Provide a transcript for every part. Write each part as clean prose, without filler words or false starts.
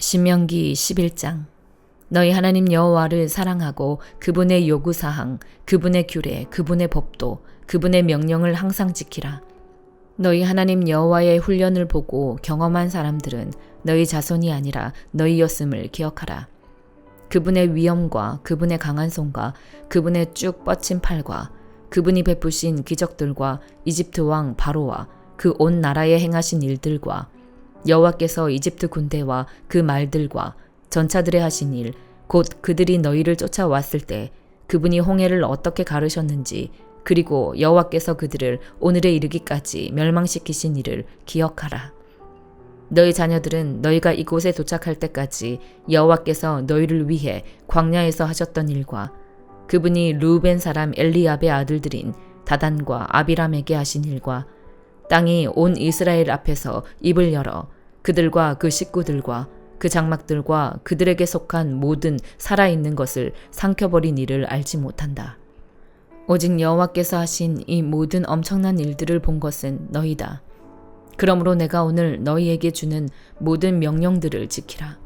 신명기 11장. 너희 하나님 여호와를 사랑하고 그분의 요구사항, 그분의 규례, 그분의 법도, 그분의 명령을 항상 지키라. 너희 하나님 여호와의 훈련을 보고 경험한 사람들은 너희 자손이 아니라 너희였음을 기억하라. 그분의 위엄과 그분의 강한 손과 그분의 쭉 뻗친 팔과 그분이 베푸신 기적들과 이집트 왕 바로와 그 온 나라에 행하신 일들과 여호와께서 이집트 군대와 그 말들과 전차들에 하신 일, 곧 그들이 너희를 쫓아왔을 때 그분이 홍해를 어떻게 가르셨는지, 그리고 여호와께서 그들을 오늘에 이르기까지 멸망시키신 일을 기억하라. 너희 자녀들은 너희가 이곳에 도착할 때까지 여호와께서 너희를 위해 광야에서 하셨던 일과 그분이 르우벤 사람 엘리압의 아들들인 다단과 아비람에게 하신 일과 땅이 온 이스라엘 앞에서 입을 열어 그들과 그 식구들과 그 장막들과 그들에게 속한 모든 살아있는 것을 삼켜버린 일을 알지 못한다. 오직 여호와께서 하신 이 모든 엄청난 일들을 본 것은 너희다. 그러므로 내가 오늘 너희에게 주는 모든 명령들을 지키라.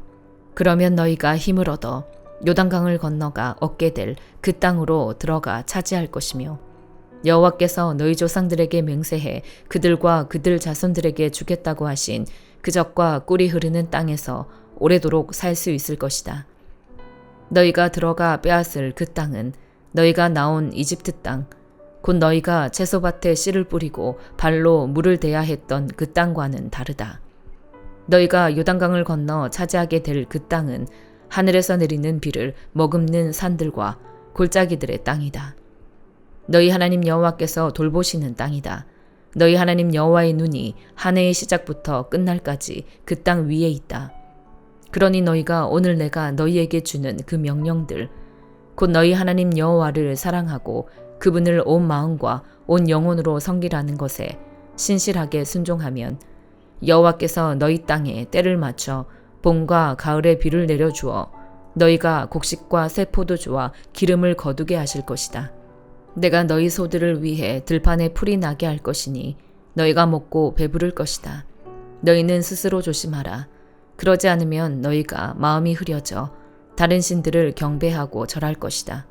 그러면 너희가 힘을 얻어 요단강을 건너가 얻게 될 그 땅으로 들어가 차지할 것이며 여호와께서 너희 조상들에게 맹세해 그들과 그들 자손들에게 주겠다고 하신 그적과 꿀이 흐르는 땅에서 오래도록 살 수 있을 것이다. 너희가 들어가 빼앗을 그 땅은 너희가 나온 이집트 땅, 곧 너희가 채소밭에 씨를 뿌리고 발로 물을 대야 했던 그 땅과는 다르다. 너희가 요단강을 건너 차지하게 될 그 땅은 하늘에서 내리는 비를 머금는 산들과 골짜기들의 땅이다. 너희 하나님 여호와께서 돌보시는 땅이다. 너희 하나님 여호와의 눈이 한 해의 시작부터 끝날까지 그 땅 위에 있다. 그러니 너희가 오늘 내가 너희에게 주는 그 명령들, 곧 너희 하나님 여호와를 사랑하고 그분을 온 마음과 온 영혼으로 섬기라는 것에 신실하게 순종하면 여호와께서 너희 땅에 때를 맞춰 봄과 가을에 비를 내려주어 너희가 곡식과 새 포도주와 기름을 거두게 하실 것이다. 내가 너희 소들을 위해 들판에 풀이 나게 할 것이니 너희가 먹고 배부를 것이다. 너희는 스스로 조심하라. 그러지 않으면 너희가 마음이 흐려져 다른 신들을 경배하고 절할 것이다.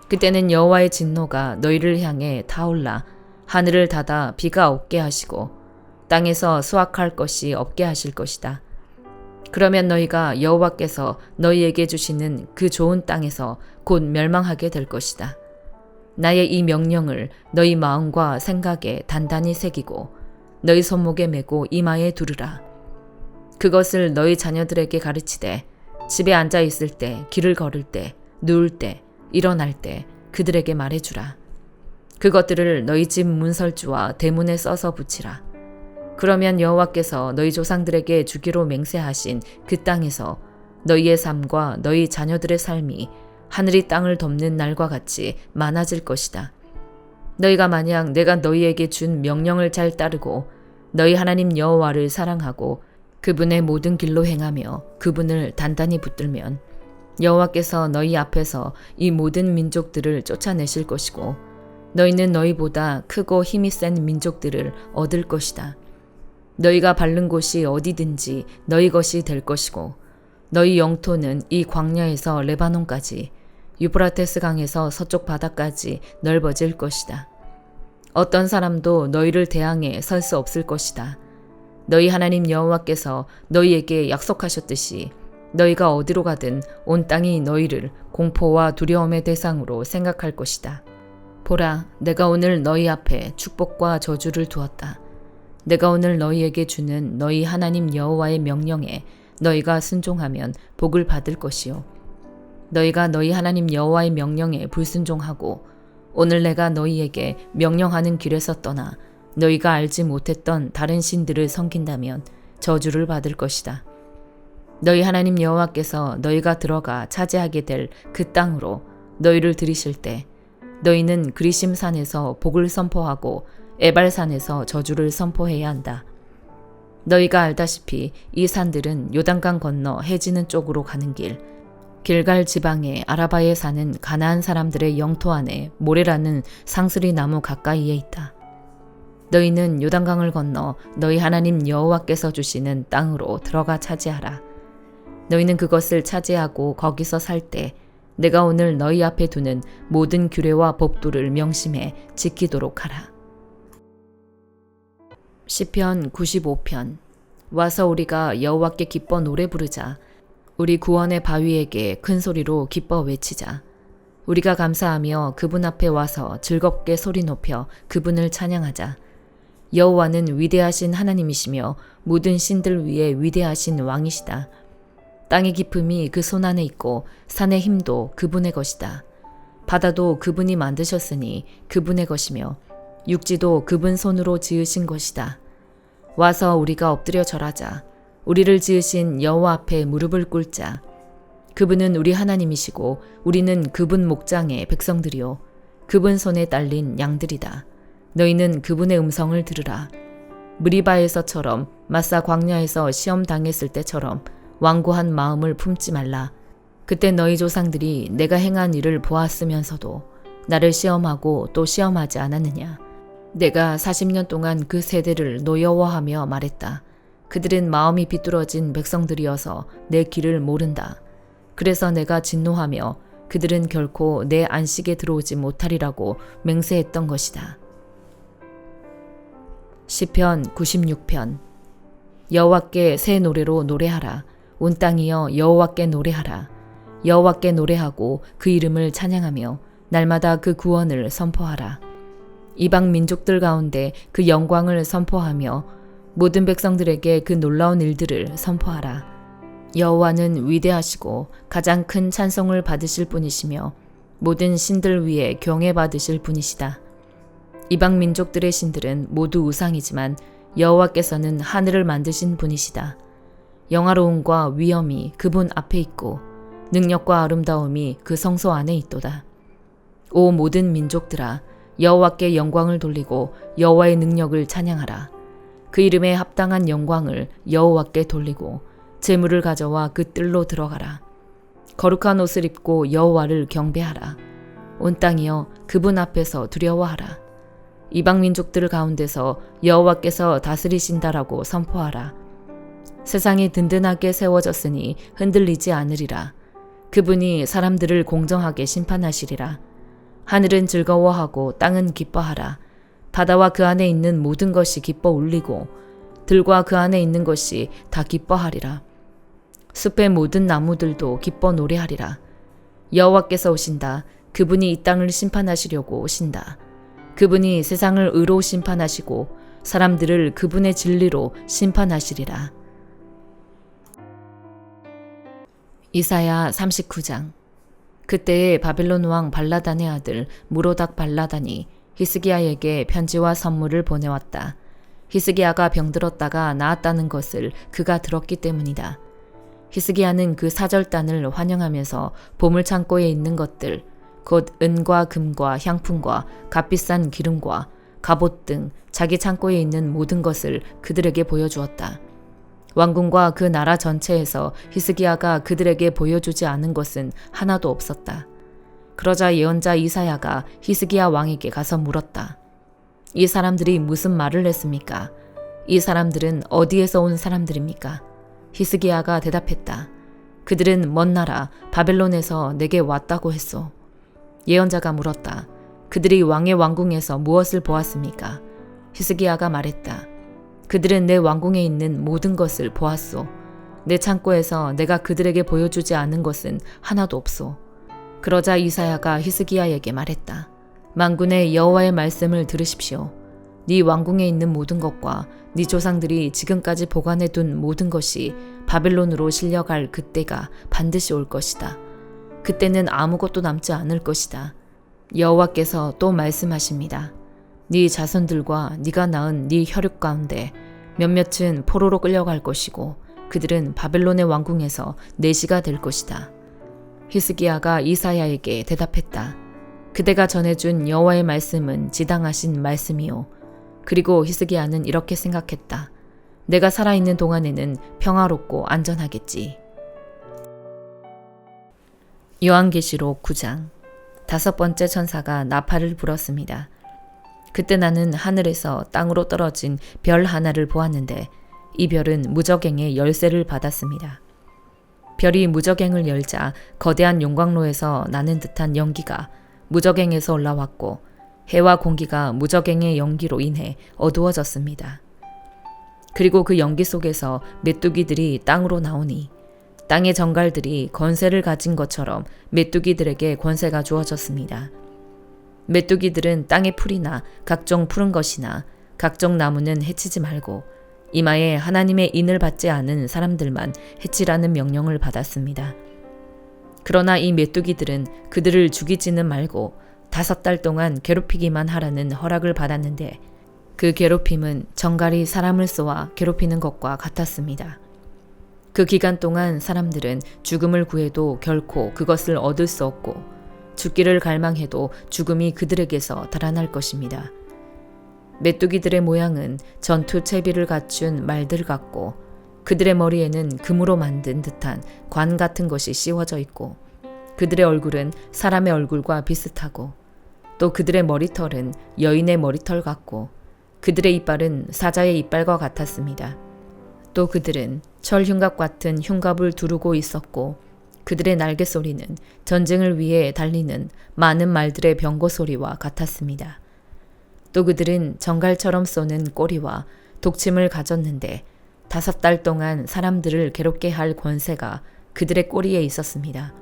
그때는 여호와의 진노가 너희를 향해 타올라 하늘을 닫아 비가 없게 하시고 땅에서 수확할 것이 없게 하실 것이다. 그러면 너희가 여호와께서 너희에게 주시는 그 좋은 땅에서 곧 멸망하게 될 것이다. 나의 이 명령을 너희 마음과 생각에 단단히 새기고 너희 손목에 메고 이마에 두르라. 그것을 너희 자녀들에게 가르치되 집에 앉아 있을 때, 길을 걸을 때, 누울 때, 일어날 때 그들에게 말해주라. 그것들을 너희 집 문설주와 대문에 써서 붙이라. 그러면 여호와께서 너희 조상들에게 주기로 맹세하신 그 땅에서 너희의 삶과 너희 자녀들의 삶이 하늘이 땅을 덮는 날과 같이 많아질 것이다. 너희가 만약 내가 너희에게 준 명령을 잘 따르고 너희 하나님 여호와를 사랑하고 그분의 모든 길로 행하며 그분을 단단히 붙들면 여호와께서 너희 앞에서 이 모든 민족들을 쫓아내실 것이고 너희는 너희보다 크고 힘이 센 민족들을 얻을 것이다. 너희가 밟는 곳이 어디든지 너희 것이 될 것이고 너희 영토는 이 광야에서 레바논까지 유프라테스 강에서 서쪽 바다까지 넓어질 것이다. 어떤 사람도 너희를 대항해 설 수 없을 것이다. 너희 하나님 여호와께서 너희에게 약속하셨듯이 너희가 어디로 가든 온 땅이 너희를 공포와 두려움의 대상으로 생각할 것이다. 보라, 내가 오늘 너희 앞에 축복과 저주를 두었다. 내가 오늘 너희에게 주는 너희 하나님 여호와의 명령에 너희가 순종하면 복을 받을 것이요. 너희가 너희 하나님 여호와의 명령에 불순종하고 오늘 내가 너희에게 명령하는 길에서 떠나 너희가 알지 못했던 다른 신들을 섬긴다면 저주를 받을 것이다. 너희 하나님 여호와께서 너희가 들어가 차지하게 될 그 땅으로 너희를 들이실 때 너희는 그리심 산에서 복을 선포하고 에발산에서 저주를 선포해야 한다. 너희가 알다시피 이 산들은 요단강 건너 해지는 쪽으로 가는 길, 길갈 지방의 아라바에 사는 가나안 사람들의 영토 안에 모레라는 상수리 나무 가까이에 있다. 너희는 요단강을 건너 너희 하나님 여호와께서 주시는 땅으로 들어가 차지하라. 너희는 그것을 차지하고 거기서 살 때 내가 오늘 너희 앞에 두는 모든 규례와 법도를 명심해 지키도록 하라. 시편 95편. 와서 우리가 여호와께 기뻐 노래 부르자. 우리 구원의 바위에게 큰 소리로 기뻐 외치자. 우리가 감사하며 그분 앞에 와서 즐겁게 소리 높여 그분을 찬양하자. 여호와는 위대하신 하나님이시며 모든 신들 위에 위대하신 왕이시다. 땅의 깊음이 그 손 안에 있고 산의 힘도 그분의 것이다. 바다도 그분이 만드셨으니 그분의 것이며 육지도 그분 손으로 지으신 것이다. 와서 우리가 엎드려 절하자. 우리를 지으신 여호와 앞에 무릎을 꿇자. 그분은 우리 하나님이시고 우리는 그분 목장의 백성들이요 그분 손에 딸린 양들이다. 너희는 그분의 음성을 들으라. 무리바에서처럼 마사 광야에서 시험 당했을 때처럼 완고한 마음을 품지 말라. 그때 너희 조상들이 내가 행한 일을 보았으면서도 나를 시험하고 또 시험하지 않았느냐. 내가 40년 동안 그 세대를 노여워하며 말했다. 그들은 마음이 비뚤어진 백성들이어서 내 길을 모른다. 그래서 내가 진노하며 그들은 결코 내 안식에 들어오지 못하리라고 맹세했던 것이다. 시편 96편. 여호와께 새 노래로 노래하라. 온 땅이여 여호와께 노래하라. 여호와께 노래하고 그 이름을 찬양하며 날마다 그 구원을 선포하라. 이방 민족들 가운데 그 영광을 선포하며 모든 백성들에게 그 놀라운 일들을 선포하라. 여호와는 위대하시고 가장 큰 찬송을 받으실 분이시며 모든 신들 위에 경외받으실 분이시다. 이방 민족들의 신들은 모두 우상이지만 여호와께서는 하늘을 만드신 분이시다. 영화로움과 위엄이 그분 앞에 있고 능력과 아름다움이 그 성소 안에 있도다. 오 모든 민족들아, 여호와께 영광을 돌리고 여호와의 능력을 찬양하라. 그 이름에 합당한 영광을 여호와께 돌리고 재물을 가져와 그 뜰로 들어가라. 거룩한 옷을 입고 여호와를 경배하라. 온 땅이여 그분 앞에서 두려워하라. 이방 민족들 가운데서 여호와께서 다스리신다라고 선포하라. 세상이 든든하게 세워졌으니 흔들리지 않으리라. 그분이 사람들을 공정하게 심판하시리라. 하늘은 즐거워하고 땅은 기뻐하라. 바다와 그 안에 있는 모든 것이 기뻐 울리고 들과 그 안에 있는 것이 다 기뻐하리라. 숲의 모든 나무들도 기뻐 노래하리라. 여호와께서 오신다. 그분이 이 땅을 심판하시려고 오신다. 그분이 세상을 의로 심판하시고 사람들을 그분의 진리로 심판하시리라. 이사야 39장. 그때에 바벨론 왕 발라단의 아들 무로닥 발라단이 히스기야에게 편지와 선물을 보내왔다. 히스기야가 병들었다가 나았다는 것을 그가 들었기 때문이다. 히스기야는 그 사절단을 환영하면서 보물창고에 있는 것들, 곧 은과 금과 향품과 값비싼 기름과 갑옷 등 자기 창고에 있는 모든 것을 그들에게 보여주었다. 왕궁과 그 나라 전체에서 히스기야가 그들에게 보여주지 않은 것은 하나도 없었다. 그러자 예언자 이사야가 히스기야 왕에게 가서 물었다. 이 사람들이 무슨 말을 했습니까? 이 사람들은 어디에서 온 사람들입니까? 히스기야가 대답했다. 그들은 먼 나라 바벨론에서 내게 왔다고 했소. 예언자가 물었다. 그들이 왕의 왕궁에서 무엇을 보았습니까? 히스기야가 말했다. 그들은 내 왕궁에 있는 모든 것을 보았소. 내 창고에서 내가 그들에게 보여주지 않은 것은 하나도 없소. 그러자 이사야가 히스기야에게 말했다. 만군의 여호와의 말씀을 들으십시오. 네 왕궁에 있는 모든 것과 네 조상들이 지금까지 보관해둔 모든 것이 바벨론으로 실려갈 그때가 반드시 올 것이다. 그때는 아무것도 남지 않을 것이다. 여호와께서 또 말씀하십니다. 네 자손들과 네가 낳은 네 혈육 가운데 몇몇은 포로로 끌려갈 것이고 그들은 바벨론의 왕궁에서 내시가 될 것이다. 히스기야가 이사야에게 대답했다. 그대가 전해준 여호와의 말씀은 지당하신 말씀이요. 그리고 히스기야는 이렇게 생각했다. 내가 살아있는 동안에는 평화롭고 안전하겠지. 요한계시록 9장. 5번째 천사가 나팔을 불었습니다. 그때 나는 하늘에서 땅으로 떨어진 별 하나를 보았는데 이 별은 무저갱의 열쇠를 받았습니다. 별이 무저갱을 열자 거대한 용광로에서 나는 듯한 연기가 무저갱에서 올라왔고 해와 공기가 무저갱의 연기로 인해 어두워졌습니다. 그리고 그 연기 속에서 메뚜기들이 땅으로 나오니 땅의 정갈들이 권세를 가진 것처럼 메뚜기들에게 권세가 주어졌습니다. 메뚜기들은 땅의 풀이나 각종 푸른 것이나 각종 나무는 해치지 말고 이마에 하나님의 인을 받지 않은 사람들만 해치라는 명령을 받았습니다. 그러나 이 메뚜기들은 그들을 죽이지는 말고 5달 동안 괴롭히기만 하라는 허락을 받았는데 그 괴롭힘은 정갈이 사람을 쏘아 괴롭히는 것과 같았습니다. 그 기간 동안 사람들은 죽음을 구해도 결코 그것을 얻을 수 없고 죽기를 갈망해도 죽음이 그들에게서 달아날 것입니다. 메뚜기들의 모양은 전투 채비를 갖춘 말들 같고 그들의 머리에는 금으로 만든 듯한 관 같은 것이 씌워져 있고 그들의 얼굴은 사람의 얼굴과 비슷하고 또 그들의 머리털은 여인의 머리털 같고 그들의 이빨은 사자의 이빨과 같았습니다. 또 그들은 철흉갑 같은 흉갑을 두르고 있었고 그들의 날개 소리는 전쟁을 위해 달리는 많은 말들의 병거 소리와 같았습니다. 또 그들은 정갈처럼 쏘는 꼬리와 독침을 가졌는데 5달 동안 사람들을 괴롭게 할 권세가 그들의 꼬리에 있었습니다.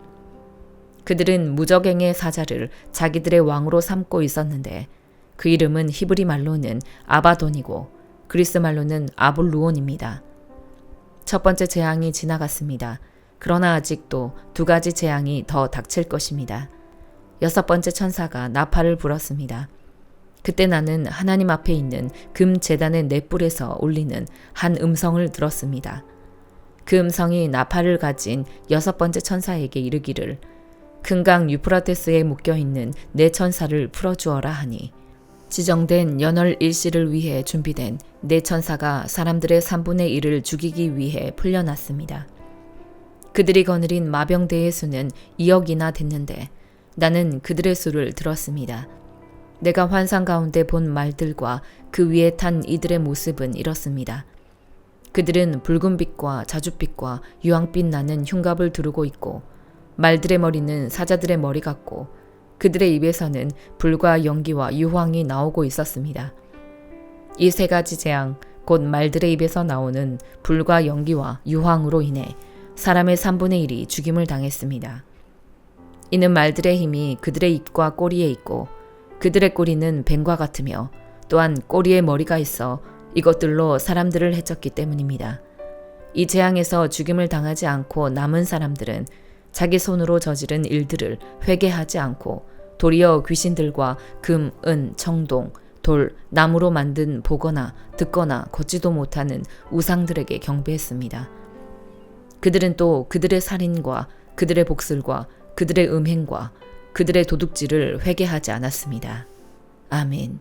그들은 무저갱의 사자를 자기들의 왕으로 삼고 있었는데 그 이름은 히브리 말로는 아바돈이고 그리스 말로는 아볼루온입니다. 첫 번째 재앙이 지나갔습니다. 그러나 아직도 2가지 재앙이 더 닥칠 것입니다. 6번째 천사가 나팔을 불었습니다. 그때 나는 하나님 앞에 있는 금 제단의 넷불에서 울리는 한 음성을 들었습니다. 그 음성이 나팔을 가진 6번째 천사에게 이르기를 금강 유프라테스에 묶여있는 네 천사를 풀어주어라 하니 지정된 연월 일시를 위해 준비된 네 천사가 사람들의 3분의 1을 죽이기 위해 풀려났습니다. 그들이 거느린 마병대의 수는 2억이나 됐는데 나는 그들의 수를 들었습니다. 내가 환상 가운데 본 말들과 그 위에 탄 이들의 모습은 이렇습니다. 그들은 붉은빛과 자줏빛과 유황빛 나는 흉갑을 두르고 있고 말들의 머리는 사자들의 머리 같고 그들의 입에서는 불과 연기와 유황이 나오고 있었습니다. 이 3가지 재앙, 곧 말들의 입에서 나오는 불과 연기와 유황으로 인해 사람의 3분의 1이 죽임을 당했습니다. 이는 말들의 힘이 그들의 입과 꼬리에 있고 그들의 꼬리는 뱀과 같으며 또한 꼬리에 머리가 있어 이것들로 사람들을 해쳤기 때문입니다. 이 재앙에서 죽임을 당하지 않고 남은 사람들은 자기 손으로 저지른 일들을 회개하지 않고 도리어 귀신들과 금, 은, 청동, 돌, 나무로 만든 보거나 듣거나 걷지도 못하는 우상들에게 경배했습니다. 그들은 또 그들의 살인과 그들의 복술과 그들의 음행과 그들의 도둑질을 회개하지 않았습니다. 아멘.